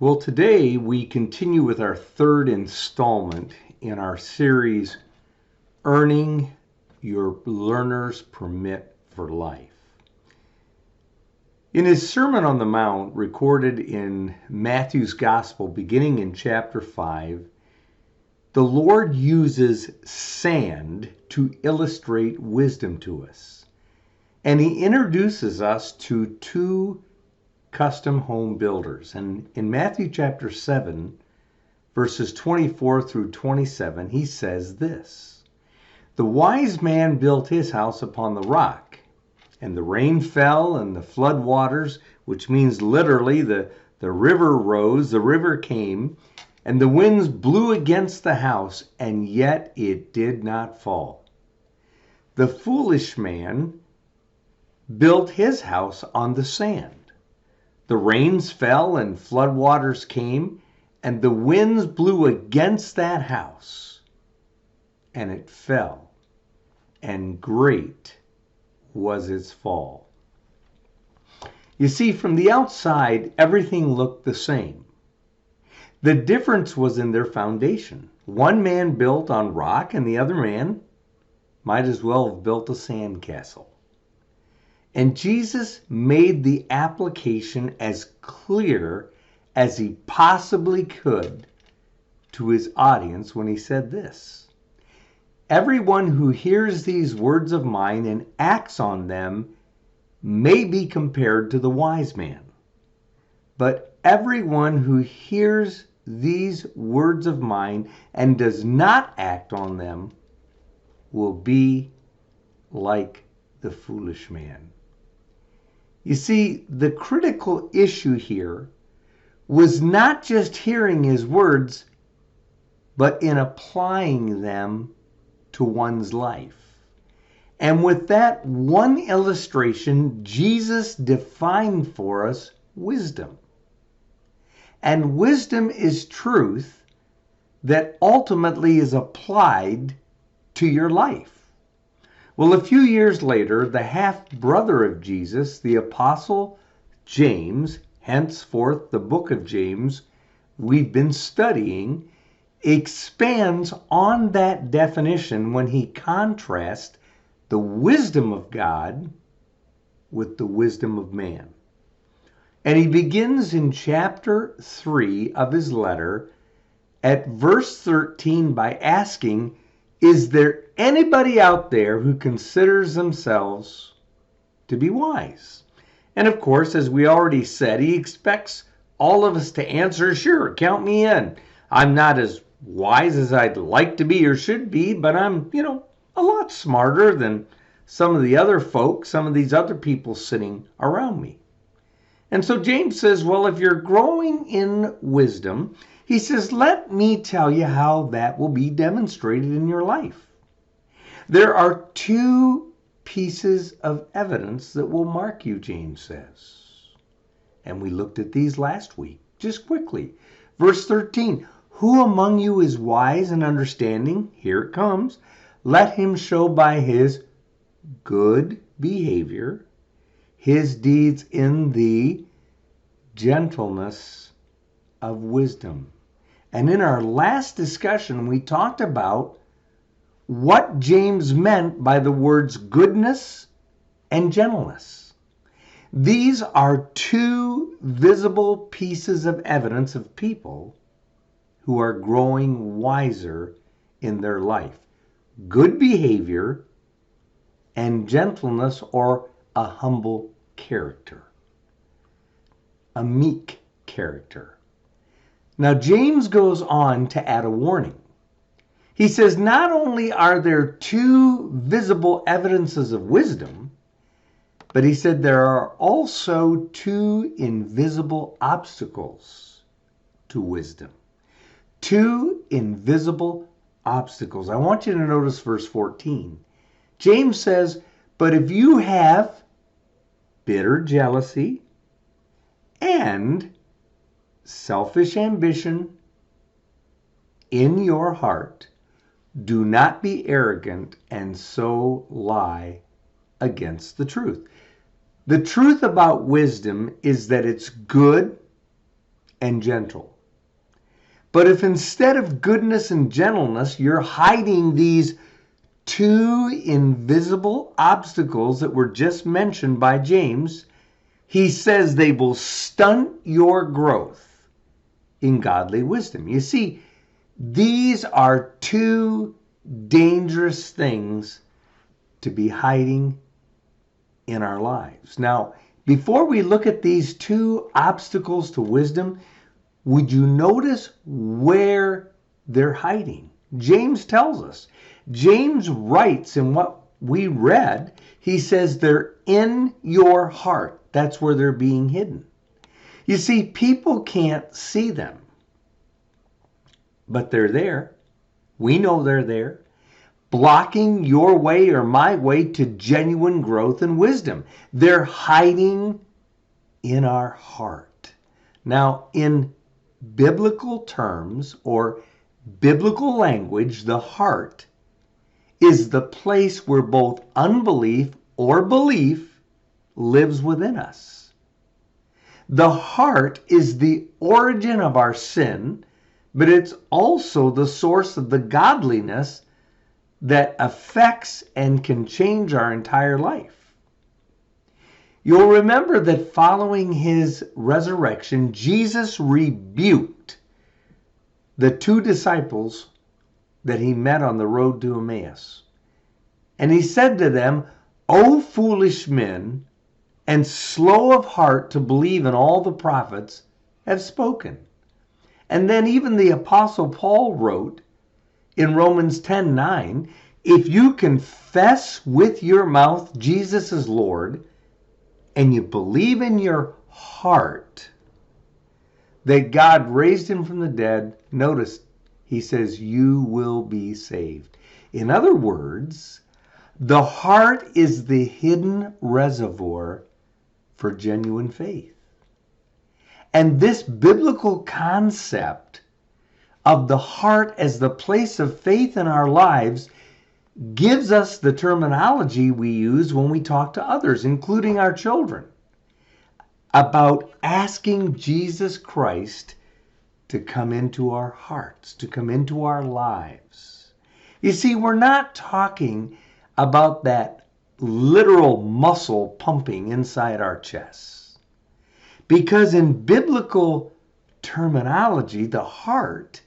Well, today we continue with our third installment in our series, Earning Your Learner's Permit for Life. In his Sermon on the Mount, recorded in Matthew's Gospel, beginning in chapter 5, the Lord uses sand to illustrate wisdom to us. And he introduces us to two custom home builders. And in Matthew chapter 7, verses 24 through 27, he says this: "The wise man built his house upon the rock, and the rain fell, and the flood waters," which means literally the river rose, the river came, "and the winds blew against the house, and yet it did not fall. The foolish man built his house on the sand. The rains fell and flood waters came, and the winds blew against that house, and it fell, and great was its fall." You see, from the outside, everything looked the same. The difference was in their foundation. One man built on rock, and the other man might as well have built a sandcastle. And Jesus made the application as clear as he possibly could to his audience when he said this: "Everyone who hears these words of mine and acts on them may be compared to the wise man. But everyone who hears these words of mine and does not act on them will be like the foolish man." You see, the critical issue here was not just hearing his words, but in applying them to one's life. And with that one illustration, Jesus defined for us wisdom. And wisdom is truth that ultimately is applied to your life. Well, a few years later, the half-brother of Jesus, the Apostle James, henceforth the book of James we've been studying, expands on that definition when he contrasts the wisdom of God with the wisdom of man. And he begins in chapter 3 of his letter at verse 13 by asking, "Is there anybody out there who considers themselves to be wise?" And of course, as we already said, he expects all of us to answer, "Sure, count me in. I'm not as wise as I'd like to be or should be, but I'm, a lot smarter than some of the other folks, some of these other people sitting around me." And so James says, well, if you're growing in wisdom, he says, let me tell you how that will be demonstrated in your life. There are two pieces of evidence that will mark you, James says. And we looked at these last week, just quickly. Verse 13, "Who among you is wise and understanding?" Here it comes. "Let him show by his good behavior his deeds in the gentleness of wisdom." And in our last discussion, we talked about what James meant by the words goodness and gentleness. These are two visible pieces of evidence of people who are growing wiser in their life. Good behavior and gentleness, or a humble character, a meek character. Now, James goes on to add a warning. He says, not only are there two visible evidences of wisdom, but he said there are also two invisible obstacles to wisdom. Two invisible obstacles. I want you to notice verse 14. James says, "But if you have bitter jealousy and selfish ambition in your heart, do not be arrogant and so lie against the truth." The truth about wisdom is that it's good and gentle. But if instead of goodness and gentleness, you're hiding these two invisible obstacles that were just mentioned by James, he says they will stunt your growth in godly wisdom. You see, these are two dangerous things to be hiding in our lives. Now, before we look at these two obstacles to wisdom, would you notice where they're hiding? James tells us. James writes in what we read, he says they're in your heart. That's where they're being hidden. You see, people can't see them, but they're there. We know they're there, blocking your way or my way to genuine growth and wisdom. They're hiding in our heart. Now, in biblical terms or biblical language, the heart is the place where both unbelief or belief lives within us. The heart is the origin of our sin, but it's also the source of the godliness that affects and can change our entire life. You'll remember that following his resurrection, Jesus rebuked the two disciples that he met on the road to Emmaus. And he said to them, "O foolish men, and slow of heart to believe in all the prophets have spoken." And then even the Apostle Paul wrote in Romans 10:9, if you confess with your mouth Jesus is Lord, and you believe in your heart that God raised him from the dead, notice he says you will be saved. In other words, the heart is the hidden reservoir for genuine faith. And this biblical concept of the heart as the place of faith in our lives gives us the terminology we use when we talk to others, including our children, about asking Jesus Christ to come into our hearts, to come into our lives. You see, we're not talking about that literal muscle pumping inside our chests. Because in biblical terminology, the heart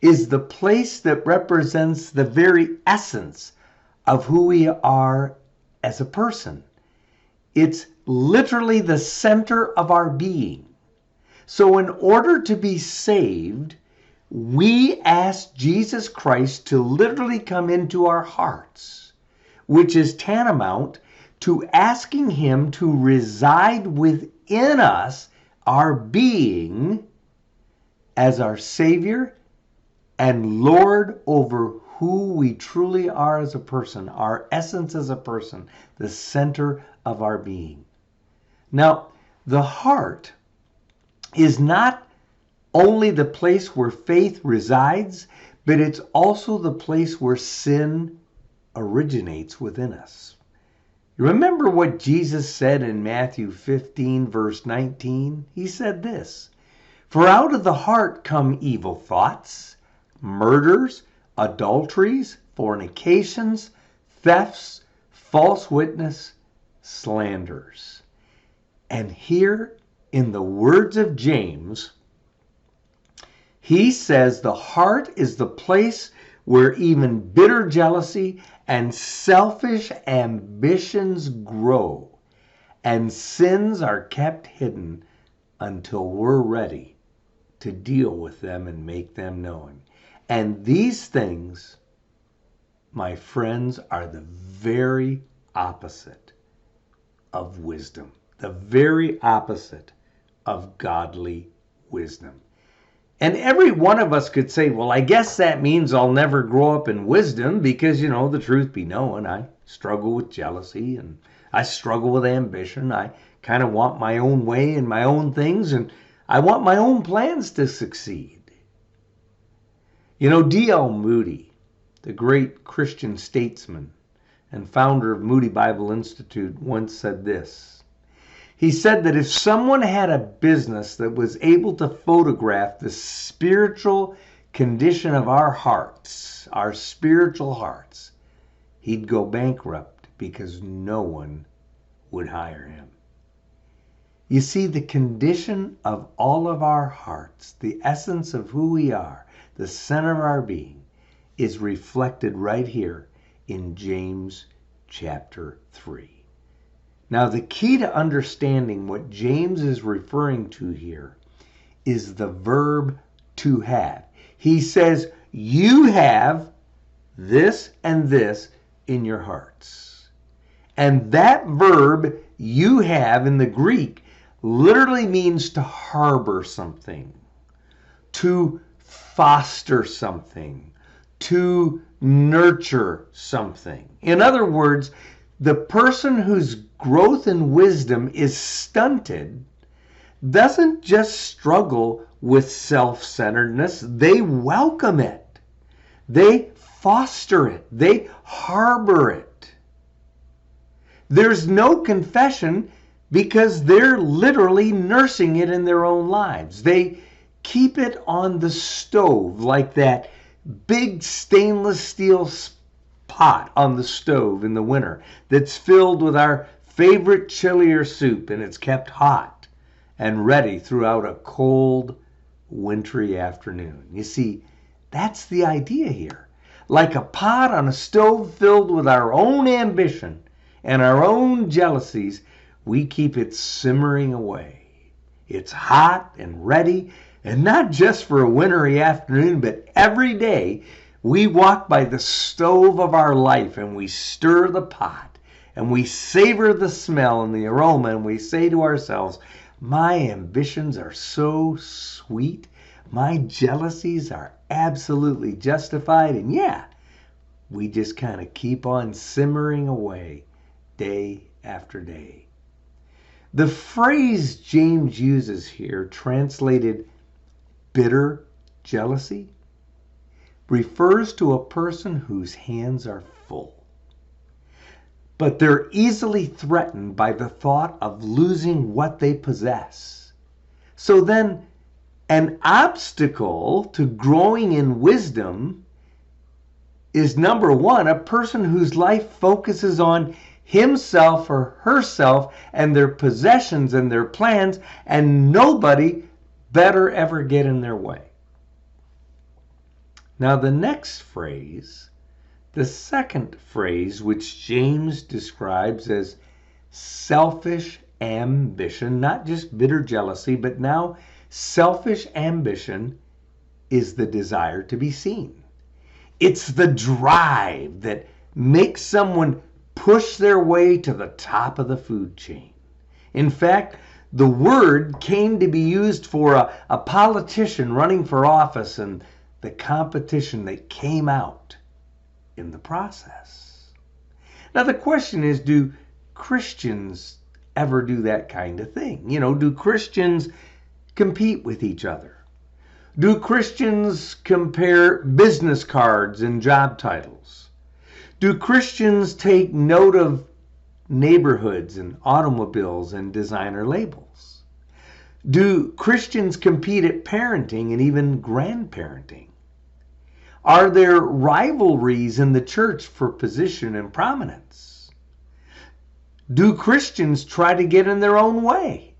is the place that represents the very essence of who we are as a person. It's literally the center of our being. So in order to be saved, we ask Jesus Christ to literally come into our hearts, which is tantamount to asking him to reside within us, our being, as our Savior and Lord over who we truly are as a person, our essence as a person, the center of our being. Now, the heart is not only the place where faith resides, but it's also the place where sin originates within us. You remember what Jesus said in Matthew 15, verse 19? He said this, "For out of the heart come evil thoughts, murders, adulteries, fornications, thefts, false witness, slanders." And here in the words of James, he says the heart is the place where even bitter jealousy and selfish ambitions grow, and sins are kept hidden until we're ready to deal with them and make them known. And these things, my friends, are the very opposite of wisdom, the very opposite of godly wisdom. And every one of us could say, well, I guess that means I'll never grow up in wisdom because, the truth be known, I struggle with jealousy and I struggle with ambition. I kind of want my own way and my own things, and I want my own plans to succeed. D.L. Moody, the great Christian statesman and founder of Moody Bible Institute, once said this. He said that if someone had a business that was able to photograph the spiritual condition of our hearts, our spiritual hearts, he'd go bankrupt because no one would hire him. You see, the condition of all of our hearts, the essence of who we are, the center of our being, is reflected right here in James chapter 3. Now, the key to understanding what James is referring to here is the verb to have. He says, you have this and this in your hearts. And that verb, you have, in the Greek, literally means to harbor something, to foster something, to nurture something. In other words, the person whose growth in wisdom is stunted doesn't just struggle with self-centeredness. They welcome it. They foster it. They harbor it. There's no confession because they're literally nursing it in their own lives. They keep it on the stove, like that big stainless steel pot on the stove in the winter that's filled with our favorite chili or soup, and it's kept hot and ready throughout a cold, wintry afternoon. You see, that's the idea here. Like a pot on a stove filled with our own ambition and our own jealousies, we keep it simmering away. It's hot and ready, and not just for a wintry afternoon, but every day we walk by the stove of our life and we stir the pot and we savor the smell and the aroma, and we say to ourselves, my ambitions are so sweet. My jealousies are absolutely justified. And yeah, we just kind of keep on simmering away day after day. The phrase James uses here, translated bitter jealousy, refers to a person whose hands are full. But they're easily threatened by the thought of losing what they possess. So then, an obstacle to growing in wisdom is, number one, a person whose life focuses on himself or herself and their possessions and their plans, and nobody better ever get in their way. Now, the next phrase, the second phrase, which James describes as selfish ambition, not just bitter jealousy, but now selfish ambition, is the desire to be seen. It's the drive that makes someone push their way to the top of the food chain. In fact, the word came to be used for a politician running for office and the competition that came out in the process. Now the question is, do Christians ever do that kind of thing? You know, do Christians compete with each other? Do Christians compare business cards and job titles? Do Christians take note of neighborhoods and automobiles and designer labels? Do Christians compete at parenting and even grandparenting? Are there rivalries in the church for position and prominence? Do Christians try to get in their own way?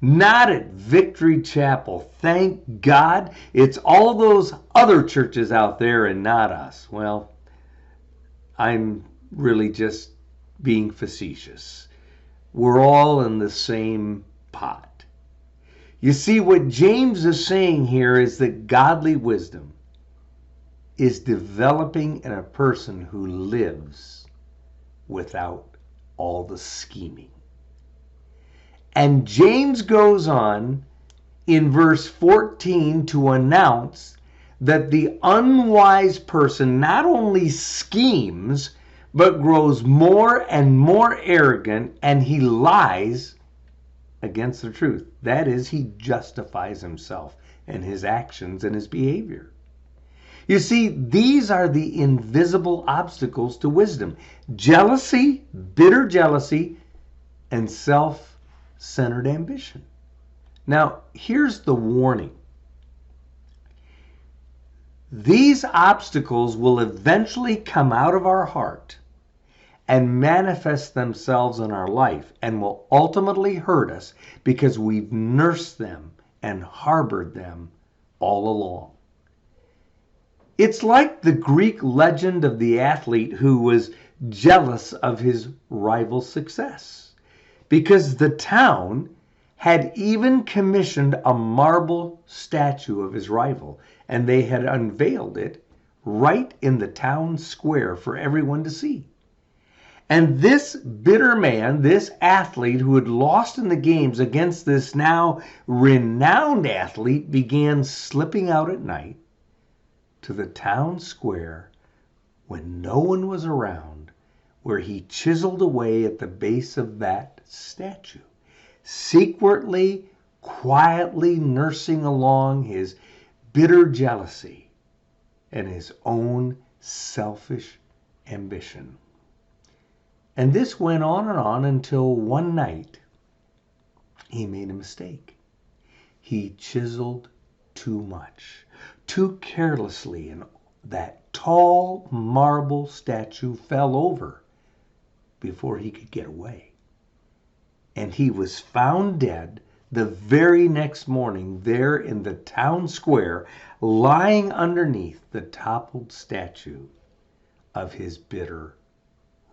Not at Victory Chapel. Thank God. It's all those other churches out there and not us. Well, I'm really just being facetious. We're all in the same pot. You see, what James is saying here is that godly wisdom is developing in a person who lives without all the scheming. And James goes on in verse 14 to announce that the unwise person not only schemes, but grows more and more arrogant, and he lies against the truth. That is, he justifies himself and his actions and his behavior. You see, these are the invisible obstacles to wisdom: jealousy, bitter jealousy, and self self-centered ambition. Now, here's the warning. These obstacles will eventually come out of our heart and manifest themselves in our life and will ultimately hurt us because we've nursed them and harbored them all along. It's like the Greek legend of the athlete who was jealous of his rival's success because the town had even commissioned a marble statue of his rival, and they had unveiled it right in the town square for everyone to see. And this bitter man, this athlete who had lost in the games against this now renowned athlete, began slipping out at night to the town square when no one was around, where he chiseled away at the base of that statue, secretly, quietly nursing along his bitter jealousy and his own selfish ambition. And this went on until one night he made a mistake. He chiseled too much, too carelessly, and that tall marble statue fell over before he could get away. And he was found dead the very next morning there in the town square, lying underneath the toppled statue of his bitter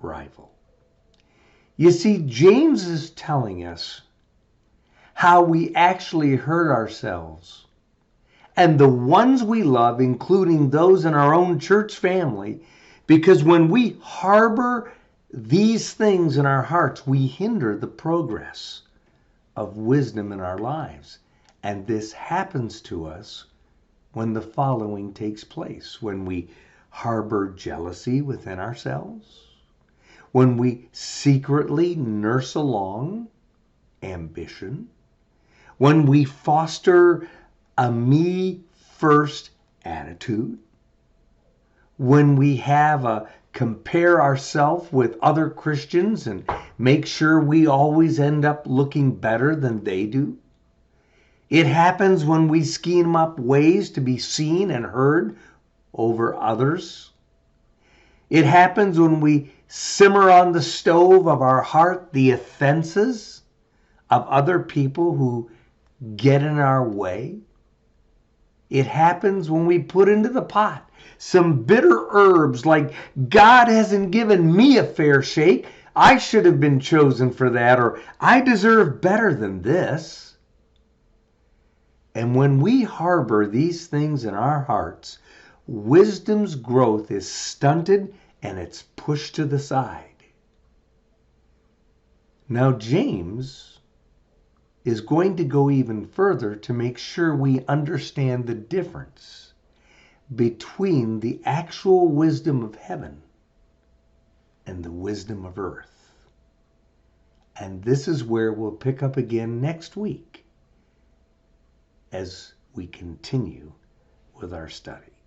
rival. You see, James is telling us how we actually hurt ourselves and the ones we love, including those in our own church family, because when we harbor these things in our hearts, we hinder the progress of wisdom in our lives. And this happens to us when the following takes place: when we harbor jealousy within ourselves, when we secretly nurse along ambition, when we foster a me-first attitude, when we have a compare ourselves with other Christians and make sure we always end up looking better than they do. It happens when we scheme up ways to be seen and heard over others. It happens when we simmer on the stove of our heart the offenses of other people who get in our way. It happens when we put into the pot some bitter herbs like, God hasn't given me a fair shake, I should have been chosen for that, or I deserve better than this. And when we harbor these things in our hearts, wisdom's growth is stunted and it's pushed to the side. Now, James is going to go even further to make sure we understand the difference between the actual wisdom of heaven and the wisdom of earth. And this is where we'll pick up again next week as we continue with our study.